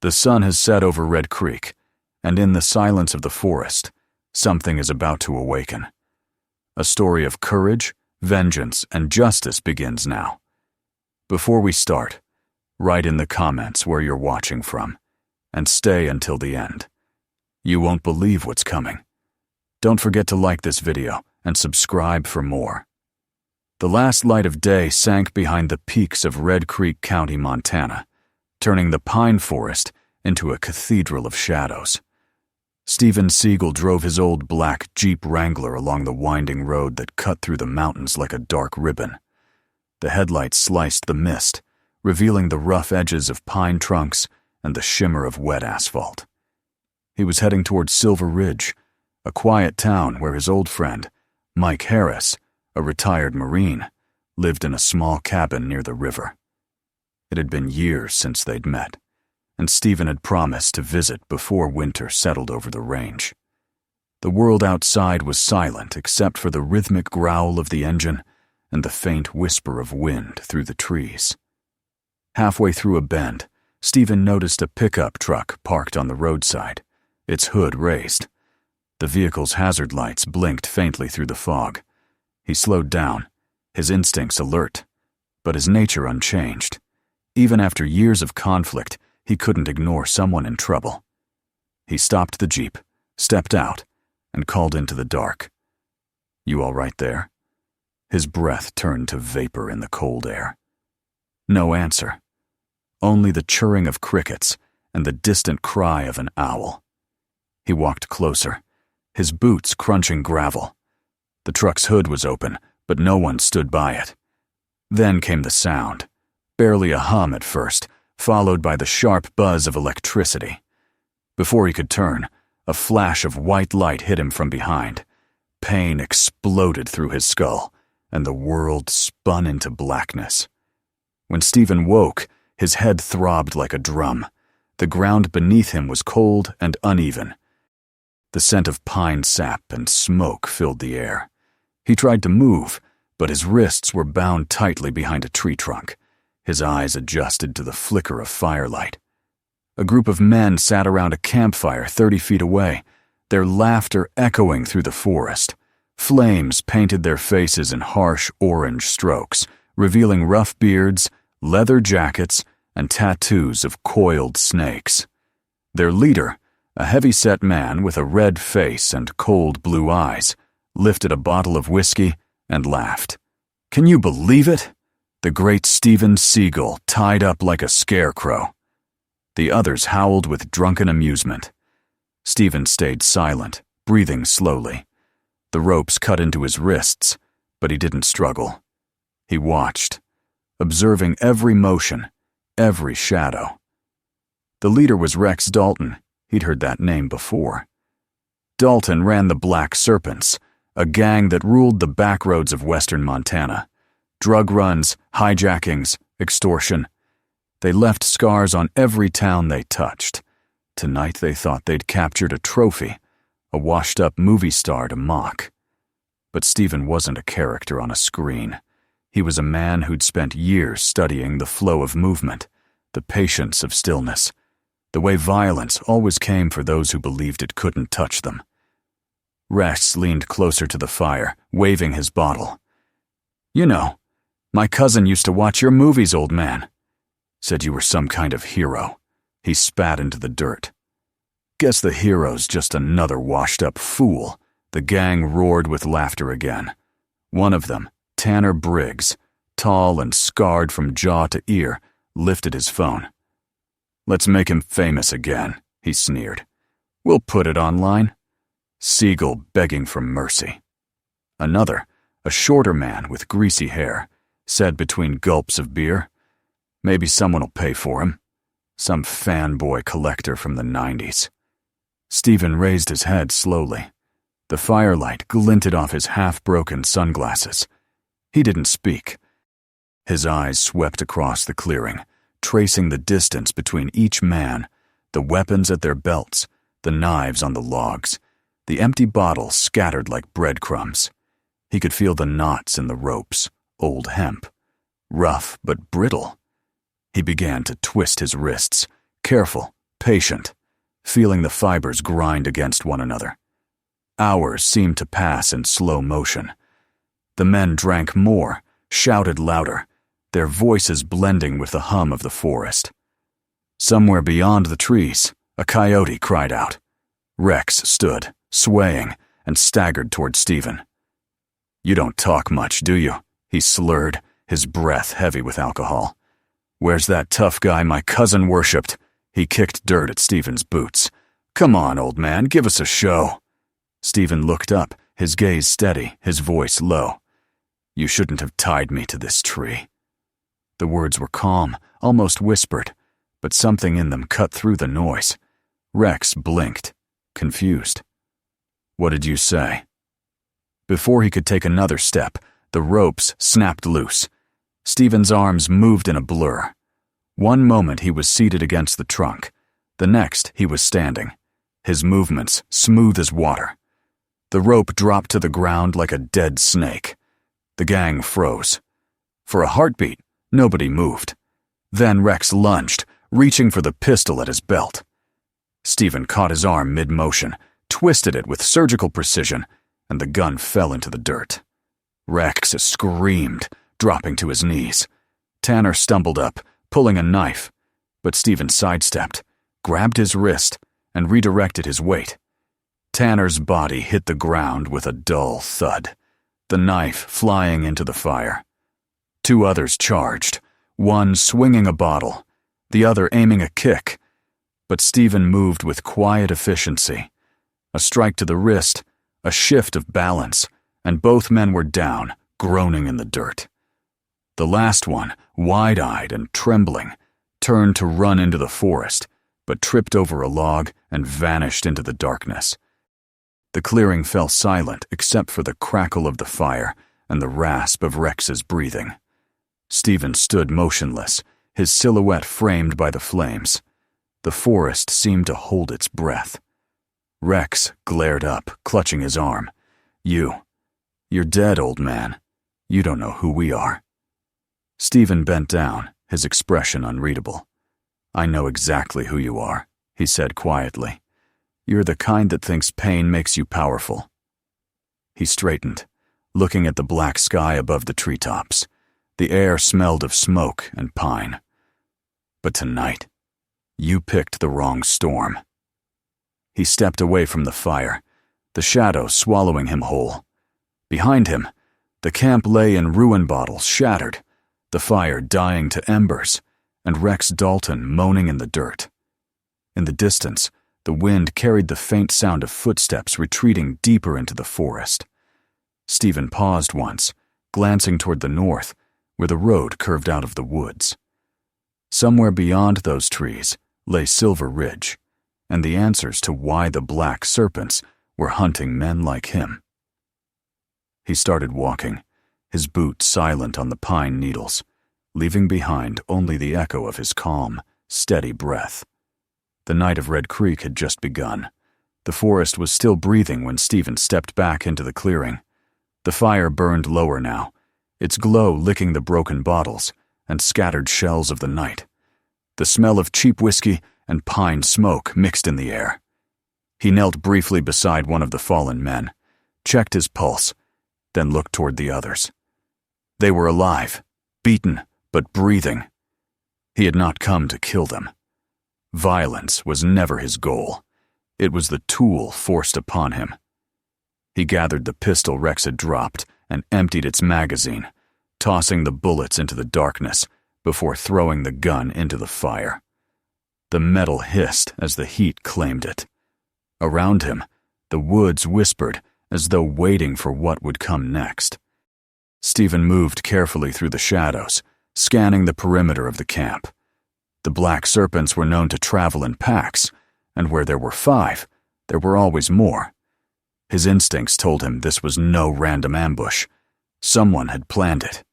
The sun has set over Red Creek, and in the silence of the forest, something is about to awaken. A story of courage, vengeance, and justice begins now. Before we start, write in the comments where you're watching from, and stay until the end. You won't believe what's coming. Don't forget to like this video and subscribe for more. The last light of day sank behind the peaks of Red Creek County, Montana, turning the pine forest into a cathedral of shadows. Steven Seagal drove his old black Jeep Wrangler along the winding road that cut through the mountains like a dark ribbon. The headlights sliced the mist, revealing the rough edges of pine trunks and the shimmer of wet asphalt. He was heading toward Silver Ridge, a quiet town where his old friend, Mike Harris, a retired Marine, lived in a small cabin near the river. It had been years since they'd met, and Steven had promised to visit before winter settled over the range. The world outside was silent except for the rhythmic growl of the engine and the faint whisper of wind through the trees. Halfway through a bend, Steven noticed a pickup truck parked on the roadside, its hood raised. The vehicle's hazard lights blinked faintly through the fog. He slowed down, his instincts alert, but his nature unchanged. Even after years of conflict, he couldn't ignore someone in trouble. He stopped the Jeep, stepped out, and called into the dark. "You all right there?" His breath turned to vapor in the cold air. No answer. Only the chirring of crickets and the distant cry of an owl. He walked closer, his boots crunching gravel. The truck's hood was open, but no one stood by it. Then came the sound, barely a hum at first, followed by the sharp buzz of electricity. Before he could turn, a flash of white light hit him from behind. Pain exploded through his skull, and the world spun into blackness. When Steven woke, his head throbbed like a drum. The ground beneath him was cold and uneven. The scent of pine sap and smoke filled the air. He tried to move, but his wrists were bound tightly behind a tree trunk. His eyes adjusted to the flicker of firelight. A group of men sat around a campfire 30 feet away, their laughter echoing through the forest. Flames painted their faces in harsh orange strokes, revealing rough beards, leather jackets, and tattoos of coiled snakes. Their leader, a heavy-set man with a red face and cold blue eyes, lifted a bottle of whiskey and laughed. "Can you believe it? The great Steven Seagal tied up like a scarecrow." The others howled with drunken amusement. Steven stayed silent, breathing slowly. The ropes cut into his wrists, but he didn't struggle. He watched, observing every motion, every shadow. The leader was Rex Dalton. He'd heard that name before. Dalton ran the Black Serpents, a gang that ruled the backroads of western Montana. Drug runs, hijackings, extortion. They left scars on every town they touched. Tonight they thought they'd captured a trophy, a washed-up movie star to mock. But Steven wasn't a character on a screen. He was a man who'd spent years studying the flow of movement, the patience of stillness, the way violence always came for those who believed it couldn't touch them. Rex leaned closer to the fire, waving his bottle. "You know, my cousin used to watch your movies, old man. Said you were some kind of hero." He spat into the dirt. "Guess the hero's just another washed-up fool." The gang roared with laughter again. One of them, Tanner Briggs, tall and scarred from jaw to ear, lifted his phone. "Let's make him famous again," he sneered. "We'll put it online." Seagal begging for mercy. Another, a shorter man with greasy hair, said between gulps of beer, "Maybe someone will pay for him. Some fanboy collector from the 90s. Steven raised his head slowly. The firelight glinted off his half-broken sunglasses. He didn't speak. His eyes swept across the clearing, tracing the distance between each man, the weapons at their belts, the knives on the logs, the empty bottles scattered like breadcrumbs. He could feel the knots in the ropes, old hemp, rough but brittle. He began to twist his wrists, careful patient, feeling the fibers grind against one another. Hours seemed to pass in slow motion. The men drank more, shouted louder, their voices blending with the hum of the forest. Somewhere beyond the trees, a coyote cried out. Rex stood, swaying, and staggered toward Steven. "You don't talk much, do you?" he slurred, his breath heavy with alcohol. "Where's that tough guy my cousin worshipped?" He kicked dirt at Steven's boots. "Come on, old man, give us a show." Steven looked up, his gaze steady, his voice low. "You shouldn't have tied me to this tree." The words were calm, almost whispered, but something in them cut through the noise. Rex blinked, confused. "What did you say?" Before he could take another step, the ropes snapped loose. Steven's arms moved in a blur. One moment he was seated against the trunk. The next he was standing, his movements smooth as water. The rope dropped to the ground like a dead snake. The gang froze. For a heartbeat, nobody moved. Then Rex lunged, reaching for the pistol at his belt. Steven caught his arm mid-motion, twisted it with surgical precision, and the gun fell into the dirt. Rex screamed, dropping to his knees. Tanner stumbled up, pulling a knife, but Steven sidestepped, grabbed his wrist, and redirected his weight. Tanner's body hit the ground with a dull thud, the knife flying into the fire. Two others charged, one swinging a bottle, the other aiming a kick, but Steven moved with quiet efficiency. A strike to the wrist, a shift of balance, and both men were down, groaning in the dirt. The last one, wide-eyed and trembling, turned to run into the forest, but tripped over a log and vanished into the darkness. The clearing fell silent except for the crackle of the fire and the rasp of Rex's breathing. Steven stood motionless, his silhouette framed by the flames. The forest seemed to hold its breath. Rex glared up, clutching his arm. You're dead, old man. You don't know who we are." Steven bent down, his expression unreadable. "I know exactly who you are," he said quietly. "You're the kind that thinks pain makes you powerful." He straightened, looking at the black sky above the treetops. The air smelled of smoke and pine. "But tonight, you picked the wrong storm." He stepped away from the fire, the shadow swallowing him whole. Behind him, the camp lay in ruin bottles shattered, the fire dying to embers, and Rex Dalton moaning in the dirt. In the distance, the wind carried the faint sound of footsteps retreating deeper into the forest. Steven paused once, glancing toward the north, where the road curved out of the woods. Somewhere beyond those trees lay Silver Ridge, and the answers to why the black serpents were hunting men like him. He started walking, his boots silent on the pine needles, leaving behind only the echo of his calm, steady breath. The night of Red Creek had just begun. The forest was still breathing when Steven stepped back into the clearing. The fire burned lower now, its glow licking the broken bottles and scattered shells of the night. The smell of cheap whiskey and pine smoke mixed in the air. He knelt briefly beside one of the fallen men, checked his pulse, then looked toward the others. They were alive, beaten, but breathing. He had not come to kill them. Violence was never his goal. It was the tool forced upon him. He gathered the pistol Rex had dropped and emptied its magazine, tossing the bullets into the darkness before throwing the gun into the fire. The metal hissed as the heat claimed it. Around him, the woods whispered as though waiting for what would come next. Steven moved carefully through the shadows, scanning the perimeter of the camp. The black serpents were known to travel in packs, and where there were 5, there were always more. His instincts told him this was no random ambush. Someone had planned it.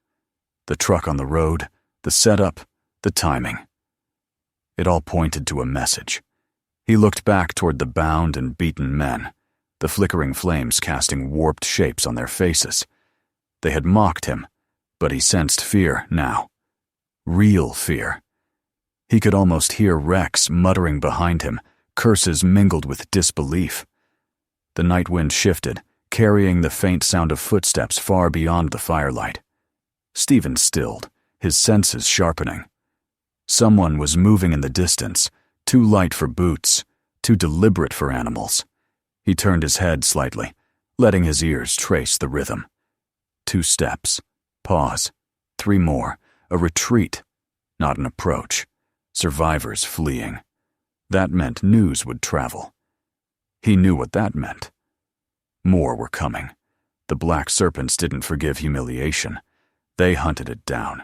The truck on the road, the setup, the timing. It all pointed to a message. He looked back toward the bound and beaten men, the flickering flames casting warped shapes on their faces. They had mocked him, but he sensed fear now. Real fear. He could almost hear Rex muttering behind him, curses mingled with disbelief. The night wind shifted, carrying the faint sound of footsteps far beyond the firelight. Steven stilled, his senses sharpening. Someone was moving in the distance, too light for boots, too deliberate for animals. He turned his head slightly, letting his ears trace the rhythm. 2 steps, pause, 3 more, a retreat, not an approach. Survivors fleeing. That meant news would travel. He knew what that meant. More were coming. The black serpents didn't forgive humiliation. They hunted it down.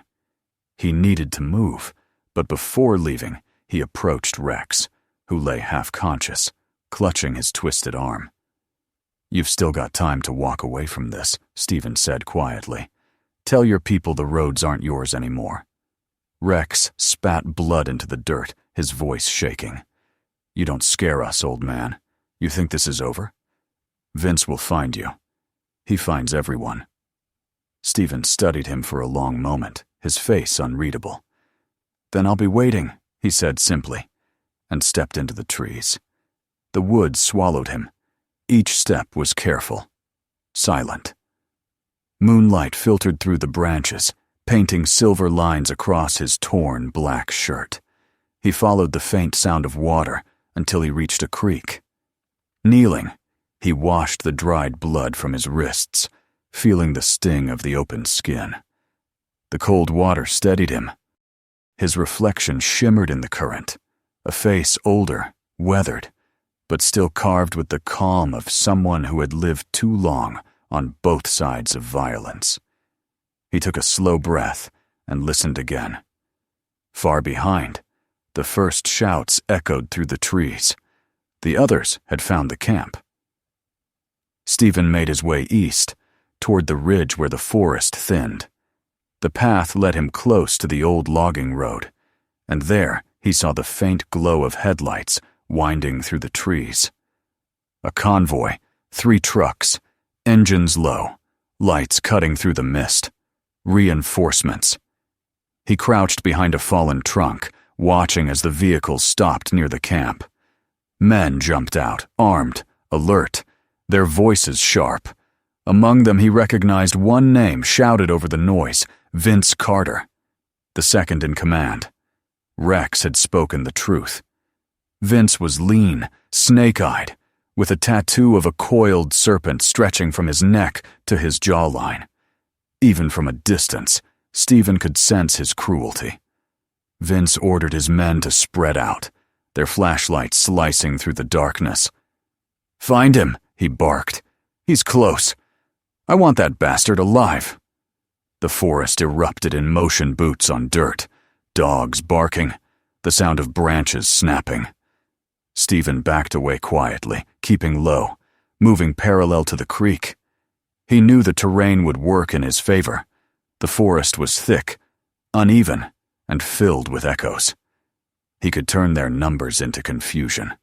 He needed to move, but before leaving, he approached Rex, who lay half-conscious, clutching his twisted arm. "You've still got time to walk away from this," Steven said quietly. "Tell your people the roads aren't yours anymore." Rex spat blood into the dirt, his voice shaking. "You don't scare us, old man. You think this is over? Vince will find you. He finds everyone." Steven studied him for a long moment, his face unreadable. "Then I'll be waiting," he said simply, and stepped into the trees. The woods swallowed him. Each step was careful, silent. Moonlight filtered through the branches, painting silver lines across his torn black shirt. He followed the faint sound of water until he reached a creek. Kneeling, he washed the dried blood from his wrists, feeling the sting of the open skin. The cold water steadied him. His reflection shimmered in the current, a face older, weathered, but still carved with the calm of someone who had lived too long on both sides of violence. He took a slow breath and listened again. Far behind, the first shouts echoed through the trees. The others had found the camp. Steven made his way east, toward the ridge where the forest thinned. The path led him close to the old logging road, and there he saw the faint glow of headlights winding through the trees. A convoy, 3 trucks, engines low, lights cutting through the mist. Reinforcements. He crouched behind a fallen trunk, watching as the vehicles stopped near the camp. Men jumped out, armed, alert, their voices sharp. Among them he recognized one name shouted over the noise, Vince Carter, the second in command. Rex had spoken the truth. Vince was lean, snake-eyed, with a tattoo of a coiled serpent stretching from his neck to his jawline. Even from a distance, Steven could sense his cruelty. Vince ordered his men to spread out, their flashlights slicing through the darkness. "Find him," he barked. "He's close. I want that bastard alive." The forest erupted in motion boots on dirt, dogs barking, the sound of branches snapping. Steven backed away quietly, keeping low, moving parallel to the creek. He knew the terrain would work in his favor. The forest was thick, uneven, and filled with echoes. He could turn their numbers into confusion.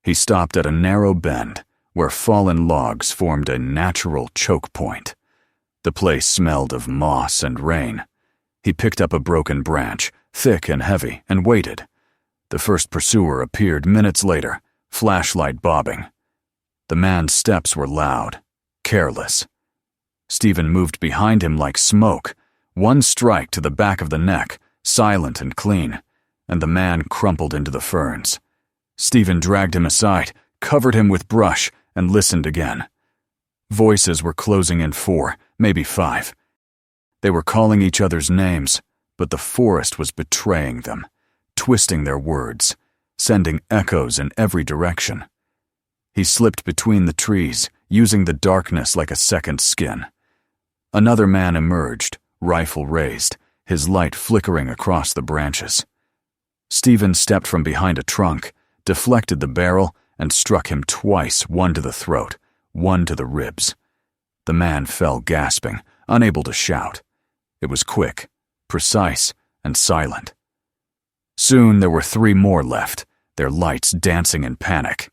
He stopped at a narrow bend where fallen logs formed a natural choke point. The place smelled of moss and rain. He picked up a broken branch, thick and heavy, and waited. The first pursuer appeared minutes later, flashlight bobbing. The man's steps were loud, careless. Steven moved behind him like smoke, one strike to the back of the neck, silent and clean, and the man crumpled into the ferns. Steven dragged him aside, covered him with brush, and listened again. Voices were closing in 4, maybe 5. They were calling each other's names, but the forest was betraying them, twisting their words, sending echoes in every direction. He slipped between the trees, using the darkness like a second skin. Another man emerged, rifle raised, his light flickering across the branches. Steven stepped from behind a trunk, deflected the barrel, and struck him twice, one to the throat, one to the ribs. The man fell gasping, unable to shout. It was quick, precise, and silent. Soon there were 3 more left, their lights dancing in panic.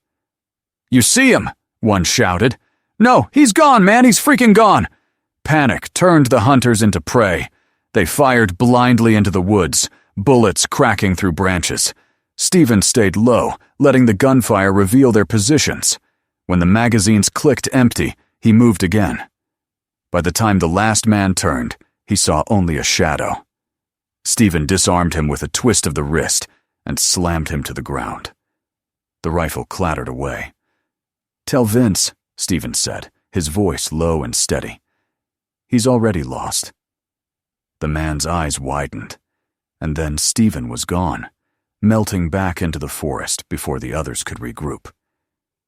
"You see him!" one shouted. "No, he's gone, man, he's freaking gone!" Panic turned the hunters into prey. They fired blindly into the woods, bullets cracking through branches. Steven stayed low, letting the gunfire reveal their positions. When the magazines clicked empty, he moved again. By the time the last man turned, he saw only a shadow. Steven disarmed him with a twist of the wrist and slammed him to the ground. The rifle clattered away. "Tell Vince," Steven said, his voice low and steady. "He's already lost." The man's eyes widened, and then Steven was gone, melting back into the forest before the others could regroup.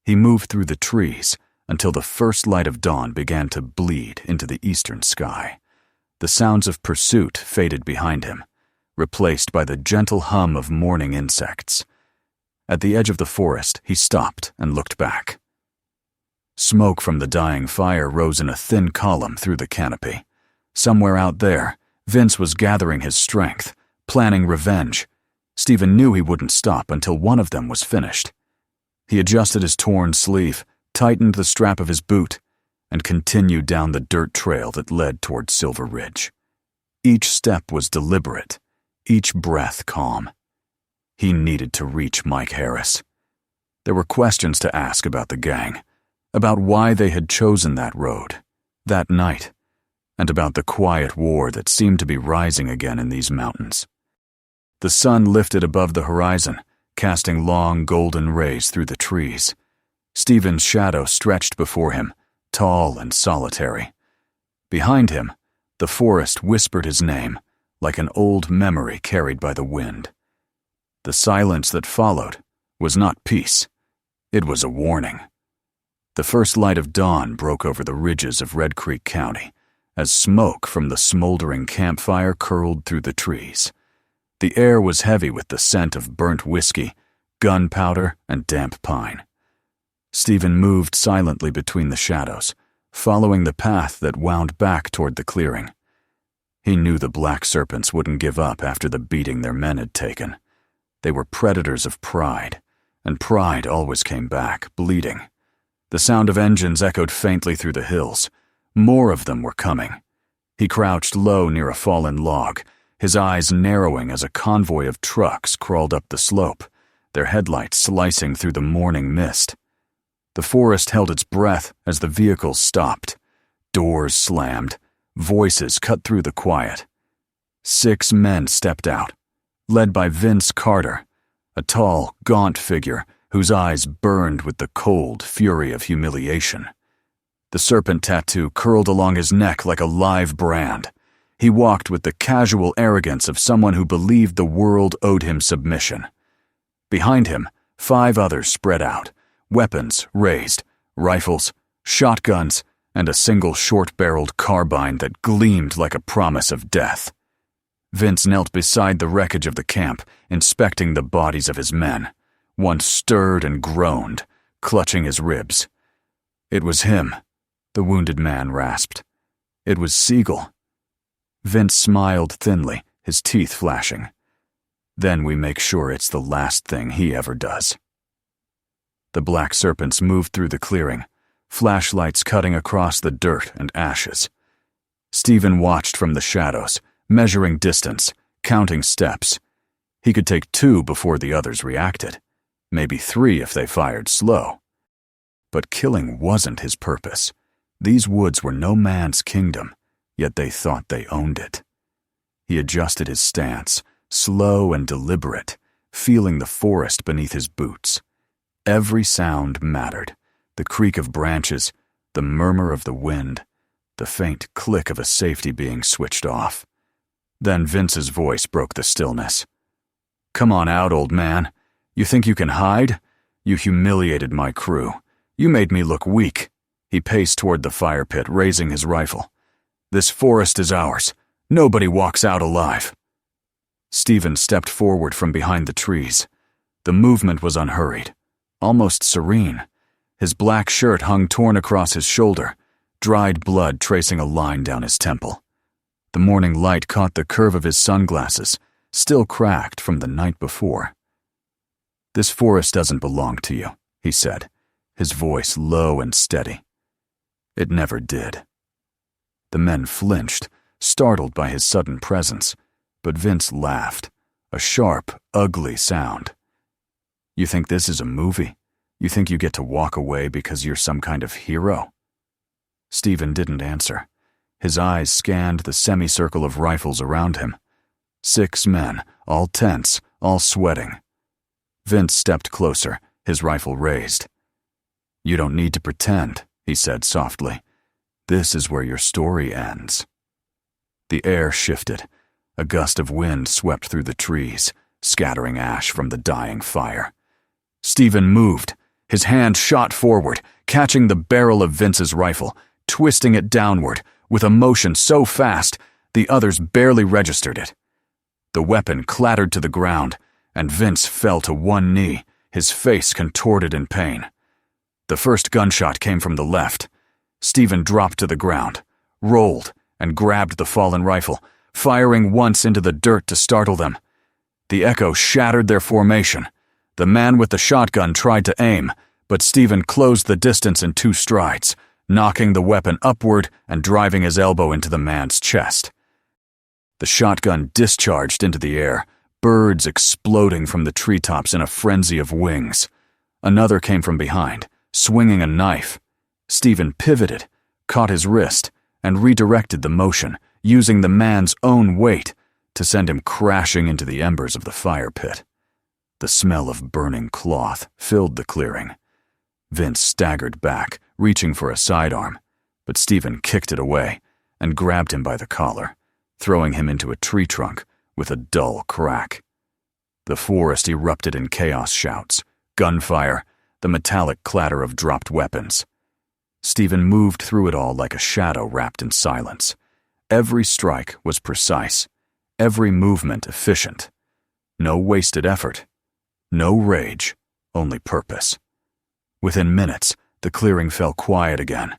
He moved through the trees until the first light of dawn began to bleed into the eastern sky. The sounds of pursuit faded behind him, replaced by the gentle hum of morning insects. At the edge of the forest, he stopped and looked back. Smoke from the dying fire rose in a thin column through the canopy. Somewhere out there, Vince was gathering his strength, planning revenge. Steven knew he wouldn't stop until one of them was finished. He adjusted his torn sleeve, tightened the strap of his boot, and continued down the dirt trail that led toward Silver Ridge. Each step was deliberate, each breath calm. He needed to reach Mike Harris. There were questions to ask about the gang, about why they had chosen that road, that night, and about the quiet war that seemed to be rising again in these mountains. The sun lifted above the horizon, casting long golden rays through the trees. Steven's shadow stretched before him, tall and solitary. Behind him, the forest whispered his name, like an old memory carried by the wind. The silence that followed was not peace. It was a warning. The first light of dawn broke over the ridges of Red Creek County, as smoke from the smoldering campfire curled through the trees. The air was heavy with the scent of burnt whiskey, gunpowder, and damp pine. Steven moved silently between the shadows, following the path that wound back toward the clearing. He knew the black serpents wouldn't give up after the beating their men had taken. They were predators of pride, and pride always came back, bleeding. The sound of engines echoed faintly through the hills. More of them were coming. He crouched low near a fallen log, his eyes narrowing as a convoy of trucks crawled up the slope, their headlights slicing through the morning mist. The forest held its breath as the vehicles stopped. Doors slammed. Voices cut through the quiet. 6 men stepped out, led by Vince Carter, a tall, gaunt figure whose eyes burned with the cold fury of humiliation. The serpent tattoo curled along his neck like a live brand. He walked with the casual arrogance of someone who believed the world owed him submission. Behind him, 5 others spread out, weapons raised, rifles, shotguns, and a single short-barreled carbine that gleamed like a promise of death. Vince knelt beside the wreckage of the camp, inspecting the bodies of his men. One stirred and groaned, clutching his ribs. It was him, the wounded man rasped. It was Seagal. Vince smiled thinly, his teeth flashing. Then we make sure it's the last thing he ever does. The black serpents moved through the clearing, flashlights cutting across the dirt and ashes. Steven watched from the shadows, measuring distance, counting steps. He could take 2 before the others reacted, maybe 3 if they fired slow. But killing wasn't his purpose. These woods were no man's kingdom, yet they thought they owned it. He adjusted his stance, slow and deliberate, feeling the forest beneath his boots. Every sound mattered, the creak of branches, the murmur of the wind, the faint click of a safety being switched off. Then Vince's voice broke the stillness. "Come on out, old man. You think you can hide? You humiliated my crew. You made me look weak." He paced toward the fire pit, raising his rifle. "This forest is ours. Nobody walks out alive." Steven stepped forward from behind the trees. The movement was unhurried, almost serene. His black shirt hung torn across his shoulder, dried blood tracing a line down his temple. The morning light caught the curve of his sunglasses, still cracked from the night before. "This forest doesn't belong to you," he said, his voice low and steady. It never did. The men flinched, startled by his sudden presence, but Vince laughed, a sharp, ugly sound. You think this is a movie? You think you get to walk away because you're some kind of hero? Steven didn't answer. His eyes scanned the semicircle of rifles around him. 6 men, all tense, all sweating. Vince stepped closer, his rifle raised. "You don't need to pretend," he said softly. "This is where your story ends." The air shifted. A gust of wind swept through the trees, scattering ash from the dying fire. Steven moved. His hand shot forward, catching the barrel of Vince's rifle, twisting it downward, with a motion so fast the others barely registered it. The weapon clattered to the ground, and Vince fell to one knee, his face contorted in pain. The first gunshot came from the left. Steven dropped to the ground, rolled, and grabbed the fallen rifle, firing once into the dirt to startle them. The echo shattered their formation. The man with the shotgun tried to aim, but Steven closed the distance in 2 strides, knocking the weapon upward and driving his elbow into the man's chest. The shotgun discharged into the air, birds exploding from the treetops in a frenzy of wings. Another came from behind, swinging a knife. Steven pivoted, caught his wrist, and redirected the motion, using the man's own weight to send him crashing into the embers of the fire pit. The smell of burning cloth filled the clearing. Vince staggered back, reaching for a sidearm, but Steven kicked it away and grabbed him by the collar, throwing him into a tree trunk with a dull crack. The forest erupted in chaos shouts, gunfire, the metallic clatter of dropped weapons. Steven moved through it all like a shadow wrapped in silence. Every strike was precise, every movement efficient. No wasted effort, no rage, only purpose. Within minutes, the clearing fell quiet again.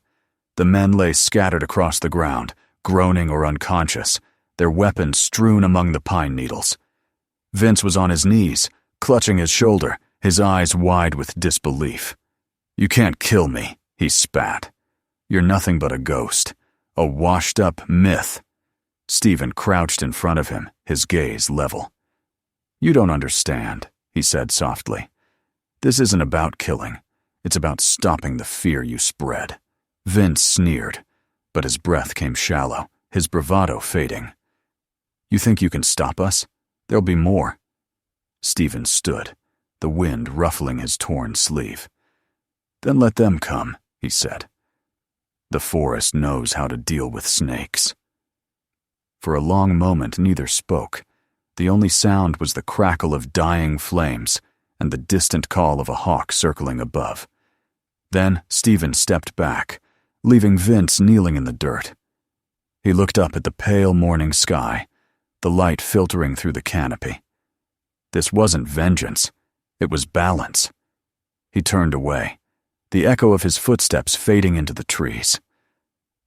The men lay scattered across the ground, groaning or unconscious, their weapons strewn among the pine needles. Vince was on his knees, clutching his shoulder, his eyes wide with disbelief. "You can't kill me," he spat. "You're nothing but a ghost, a washed-up myth." Steven crouched in front of him, his gaze level. "You don't understand," he said softly. "This isn't about killing. It's about stopping the fear you spread." Vince sneered, but his breath came shallow, his bravado fading. "You think you can stop us? There'll be more." Steven stood, the wind ruffling his torn sleeve. "Then let them come," he said. "The forest knows how to deal with snakes." For a long moment neither spoke. The only sound was the crackle of dying flames and the distant call of a hawk circling above. Then Steven stepped back, leaving Vince kneeling in the dirt. He looked up at the pale morning sky, the light filtering through the canopy. This wasn't vengeance, it was balance. He turned away, the echo of his footsteps fading into the trees.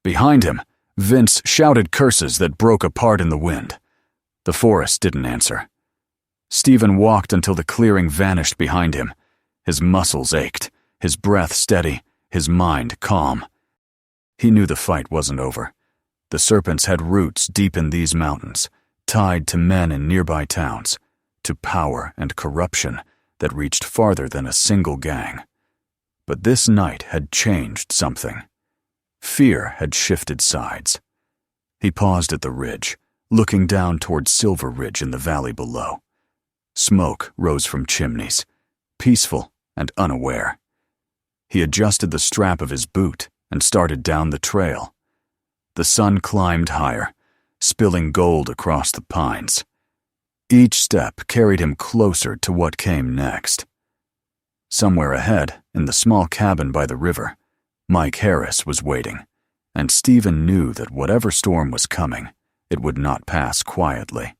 Behind him, Vince shouted curses that broke apart in the wind. The forest didn't answer. Steven walked until the clearing vanished behind him. His muscles ached, his breath steady, his mind calm. He knew the fight wasn't over. The serpents had roots deep in these mountains, tied to men in nearby towns, to power and corruption that reached farther than a single gang. But this night had changed something. Fear had shifted sides. He paused at the ridge, looking down toward Silver Ridge in the valley below. Smoke rose from chimneys, peaceful and unaware. He adjusted the strap of his boot and started down the trail. The sun climbed higher, spilling gold across the pines. Each step carried him closer to what came next. Somewhere ahead, in the small cabin by the river, Mike Harris was waiting, and Steven knew that whatever storm was coming, it would not pass quietly.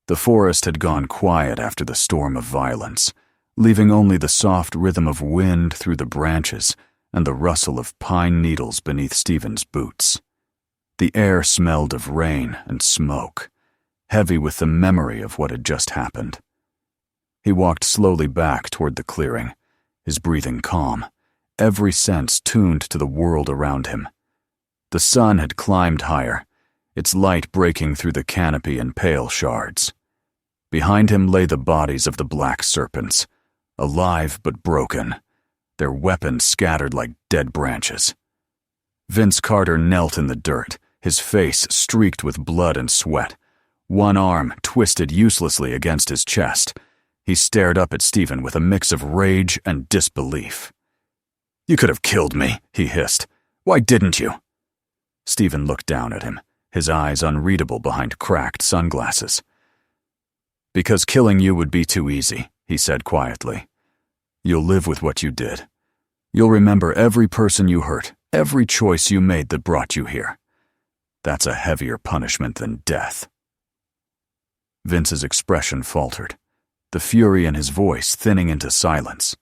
The forest had gone quiet after the storm of violence, leaving only the soft rhythm of wind through the branches and the rustle of pine needles beneath Steven's boots. The air smelled of rain and smoke, heavy with the memory of what had just happened. He walked slowly back toward the clearing, his breathing calm, every sense tuned to the world around him. The sun had climbed higher, its light breaking through the canopy in pale shards. Behind him lay the bodies of the black serpents, alive but broken, their weapons scattered like dead branches. Vince Carter knelt in the dirt, his face streaked with blood and sweat, one arm twisted uselessly against his chest. He stared up at Steven with a mix of rage and disbelief. "You could have killed me," he hissed. "Why didn't you?" Steven looked down at him, his eyes unreadable behind cracked sunglasses. "Because killing you would be too easy," he said quietly. "You'll live with what you did. You'll remember every person you hurt, every choice you made that brought you here. That's a heavier punishment than death." Vince's expression faltered, the fury in his voice thinning into silence.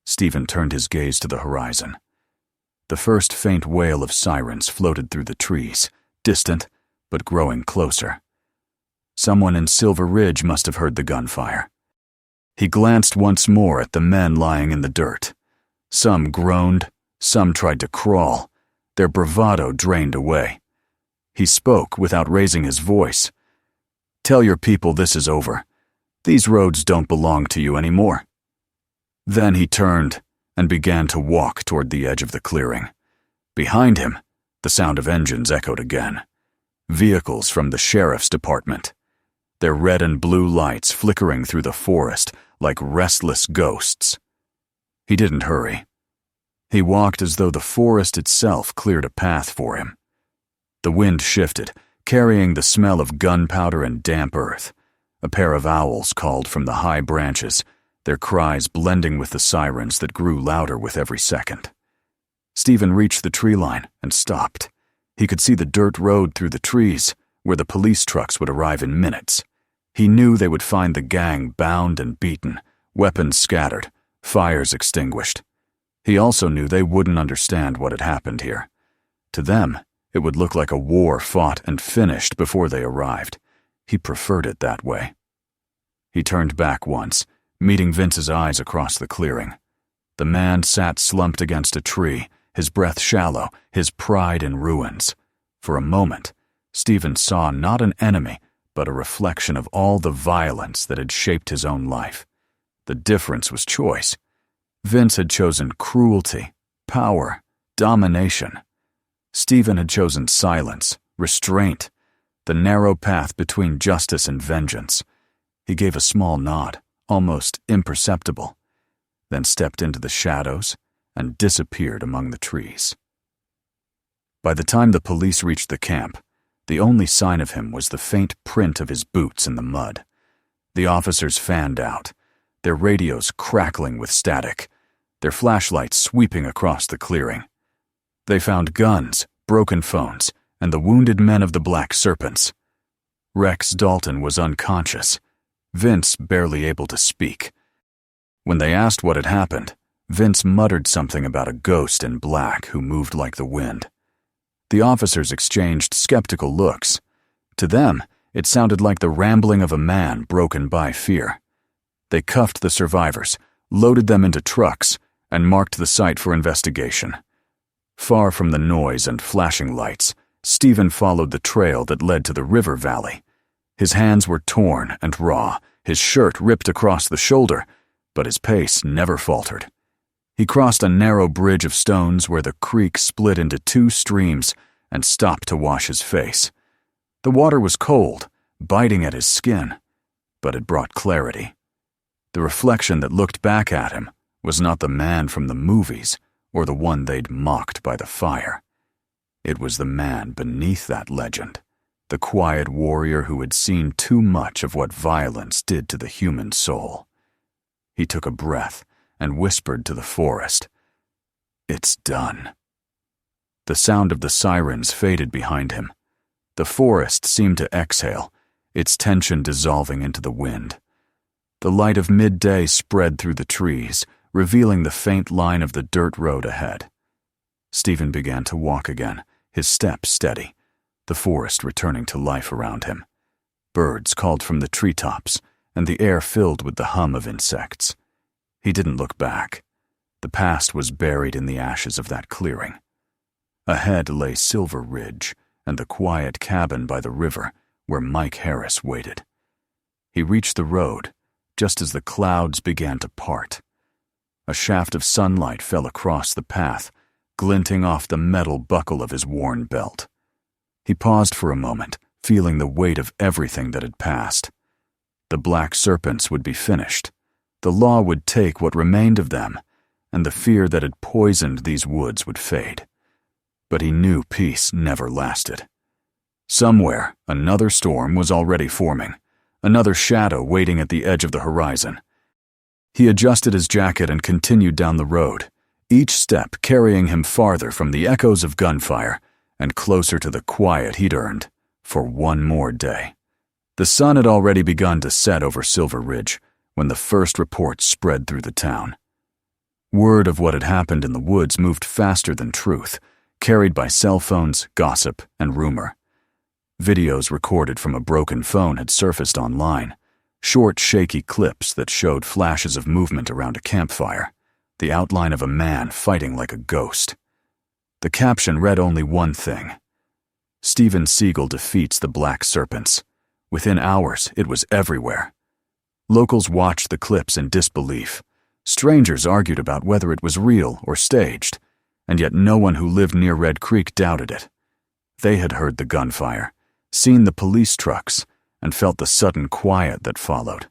Steven turned his gaze to the horizon. The first faint wail of sirens floated through the trees, distant but growing closer. Someone in Silver Ridge must have heard the gunfire. He glanced once more at the men lying in the dirt. Some groaned, some tried to crawl, their bravado drained away. He spoke without raising his voice. "Tell your people this is over. These roads don't belong to you anymore." Then he turned and began to walk toward the edge of the clearing. Behind him, the sound of engines echoed again. Vehicles from the sheriff's department, their red and blue lights flickering through the forest like restless ghosts. He didn't hurry. He walked as though the forest itself cleared a path for him. The wind shifted, carrying the smell of gunpowder and damp earth. A pair of owls called from the high branches, their cries blending with the sirens that grew louder with every second. Steven reached the tree line and stopped. He could see the dirt road through the trees, where the police trucks would arrive in minutes. He knew they would find the gang bound and beaten, weapons scattered, fires extinguished. He also knew they wouldn't understand what had happened here. To them, it would look like a war fought and finished before they arrived. He preferred it that way. He turned back once, meeting Vince's eyes across the clearing. The man sat slumped against a tree, his breath shallow, his pride in ruins. For a moment, Steven saw not an enemy, but a reflection of all the violence that had shaped his own life. The difference was choice. Vince had chosen cruelty, power, domination. Steven had chosen silence, restraint, the narrow path between justice and vengeance. He gave a small nod, almost imperceptible, then stepped into the shadows and disappeared among the trees. By the time the police reached the camp, the only sign of him was the faint print of his boots in the mud. The officers fanned out, their radios crackling with static, their flashlights sweeping across the clearing. They found guns, broken phones, and the wounded men of the Black Serpents. Rex Dalton was unconscious, Vince barely able to speak. When they asked what had happened, Vince muttered something about a ghost in black who moved like the wind. The officers exchanged skeptical looks. To them, it sounded like the rambling of a man broken by fear. They cuffed the survivors, loaded them into trucks, and marked the site for investigation. Far from the noise and flashing lights, Steven followed the trail that led to the river valley. His hands were torn and raw, his shirt ripped across the shoulder, but his pace never faltered. He crossed a narrow bridge of stones where the creek split into two streams and stopped to wash his face. The water was cold, biting at his skin, but it brought clarity. The reflection that looked back at him was not the man from the movies or the one they'd mocked by the fire. It was the man beneath that legend, the quiet warrior who had seen too much of what violence did to the human soul. He took a breath and whispered to the forest, "It's done." The sound of the sirens faded behind him. The forest seemed to exhale, its tension dissolving into the wind. The light of midday spread through the trees, revealing the faint line of the dirt road ahead. Steven began to walk again, his step steady, the forest returning to life around him. Birds called from the treetops, and the air filled with the hum of insects. He didn't look back. The past was buried in the ashes of that clearing. Ahead lay Silver Ridge and the quiet cabin by the river where Mike Harris waited. He reached the road just as the clouds began to part. A shaft of sunlight fell across the path, glinting off the metal buckle of his worn belt. He paused for a moment, feeling the weight of everything that had passed. The black serpents would be finished. The law would take what remained of them, and the fear that had poisoned these woods would fade. But he knew peace never lasted. Somewhere, another storm was already forming, another shadow waiting at the edge of the horizon. He adjusted his jacket and continued down the road, each step carrying him farther from the echoes of gunfire and closer to the quiet he'd earned for one more day. The sun had already begun to set over Silver Ridge when the first reports spread through the town. Word of what had happened in the woods moved faster than truth, carried by cell phones, gossip, and rumor. Videos recorded from a broken phone had surfaced online, short, shaky clips that showed flashes of movement around a campfire, the outline of a man fighting like a ghost. The caption read only one thing: Steven Seagal defeats the Black Serpents. Within hours, it was everywhere. Locals watched the clips in disbelief. Strangers argued about whether it was real or staged, and yet no one who lived near Red Creek doubted it. They had heard the gunfire, seen the police trucks, and felt the sudden quiet that followed.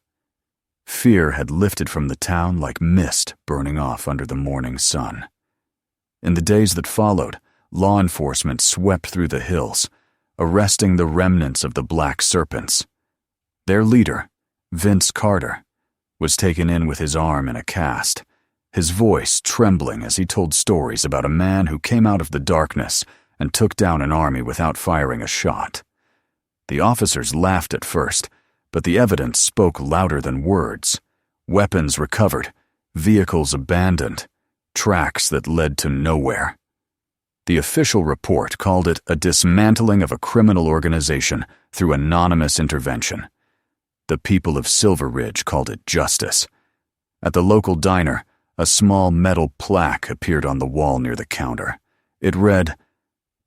Fear had lifted from the town like mist burning off under the morning sun. In the days that followed, law enforcement swept through the hills, arresting the remnants of the Black Serpents. Their leader, Vince Carter, was taken in with his arm in a cast, his voice trembling as he told stories about a man who came out of the darkness and took down an army without firing a shot. The officers laughed at first, but the evidence spoke louder than words. Weapons recovered, vehicles abandoned, tracks that led to nowhere. The official report called it a dismantling of a criminal organization through anonymous intervention. The people of Silver Ridge called it justice. At the local diner, a small metal plaque appeared on the wall near the counter. It read,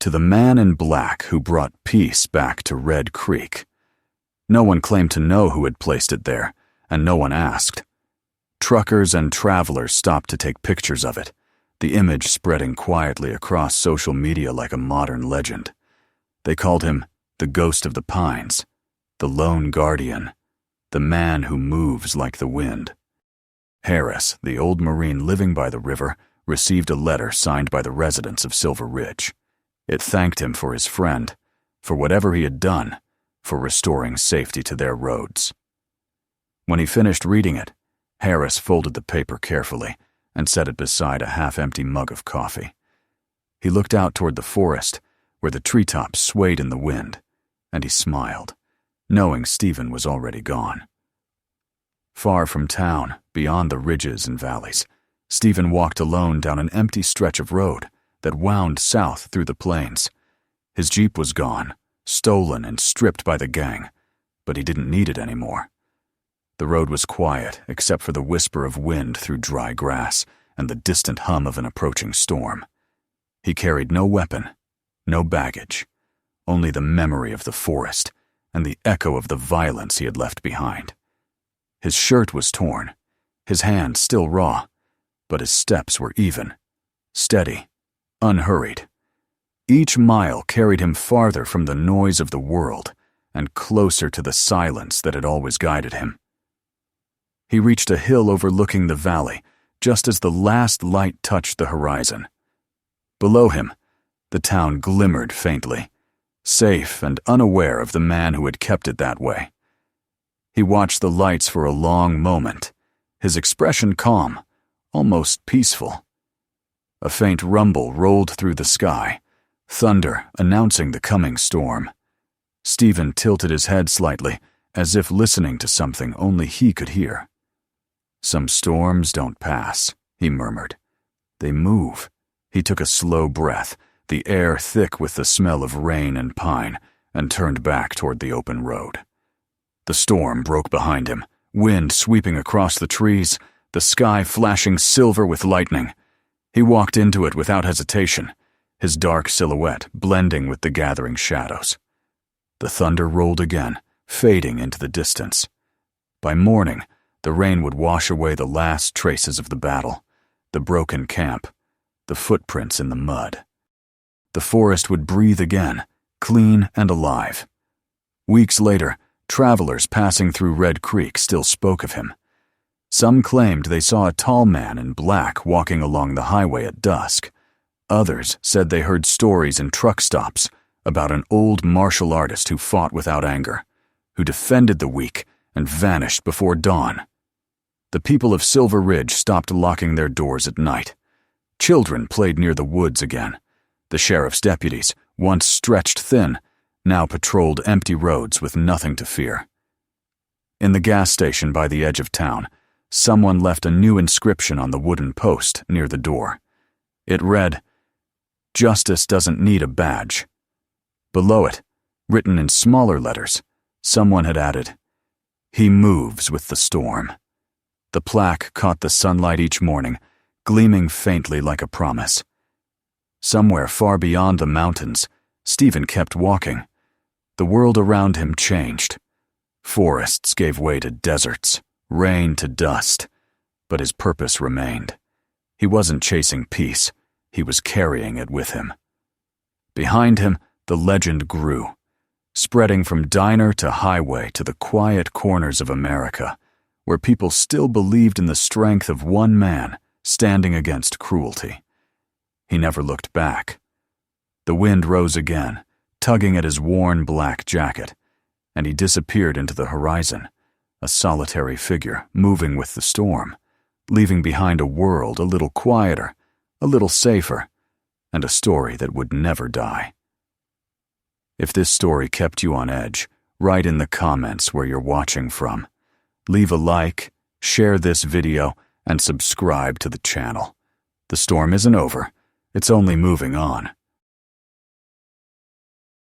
"To the man in black who brought peace back to Red Creek." No one claimed to know who had placed it there, and no one asked. Truckers and travelers stopped to take pictures of it, the image spreading quietly across social media like a modern legend. They called him the Ghost of the Pines, the Lone Guardian, the man who moves like the wind. Harris, the old Marine living by the river, received a letter signed by the residents of Silver Ridge. It thanked him for his friend, for whatever he had done, for restoring safety to their roads. When he finished reading it, Harris folded the paper carefully and set it beside a half-empty mug of coffee. He looked out toward the forest, where the treetops swayed in the wind, and he smiled, knowing Steven was already gone. Far from town, beyond the ridges and valleys, Steven walked alone down an empty stretch of road that wound south through the plains. His Jeep was gone, stolen and stripped by the gang, but he didn't need it anymore. The road was quiet except for the whisper of wind through dry grass and the distant hum of an approaching storm. He carried no weapon, no baggage, only the memory of the forest and the echo of the violence he had left behind. His shirt was torn, his hands still raw, but his steps were even, steady, unhurried. Each mile carried him farther from the noise of the world and closer to the silence that had always guided him. He reached a hill overlooking the valley just as the last light touched the horizon. Below him, the town glimmered faintly, safe and unaware of the man who had kept it that way. He watched the lights for a long moment, his expression calm, almost peaceful. A faint rumble rolled through the sky, thunder announcing the coming storm. Steven tilted his head slightly, as if listening to something only he could hear. "Some storms don't pass," he murmured. "They move." He took a slow breath, the air thick with the smell of rain and pine, and turned back toward the open road. The storm broke behind him, wind sweeping across the trees, the sky flashing silver with lightning. He walked into it without hesitation, his dark silhouette blending with the gathering shadows. The thunder rolled again, fading into the distance. By morning, the rain would wash away the last traces of the battle, the broken camp, the footprints in the mud. The forest would breathe again, clean and alive. Weeks later, travelers passing through Red Creek still spoke of him. Some claimed they saw a tall man in black walking along the highway at dusk. Others said they heard stories in truck stops about an old martial artist who fought without anger, who defended the weak and vanished before dawn. The people of Silver Ridge stopped locking their doors at night. Children played near the woods again. The sheriff's deputies, once stretched thin, now patrolled empty roads with nothing to fear. In the gas station by the edge of town, someone left a new inscription on the wooden post near the door. It read, "Justice doesn't need a badge." Below it, written in smaller letters, someone had added, "He moves with the storm." The plaque caught the sunlight each morning, gleaming faintly like a promise. Somewhere far beyond the mountains, Steven kept walking. The world around him changed. Forests gave way to deserts, rain to dust, but his purpose remained. He wasn't chasing peace, he was carrying it with him. Behind him, the legend grew, spreading from diner to highway to the quiet corners of America, where people still believed in the strength of one man standing against cruelty. He never looked back. The wind rose again, tugging at his worn black jacket, and he disappeared into the horizon, a solitary figure moving with the storm, leaving behind a world a little quieter, a little safer, and a story that would never die. If this story kept you on edge, write in the comments where you're watching from. Leave a like, share this video, and subscribe to the channel. The storm isn't over, it's only moving on.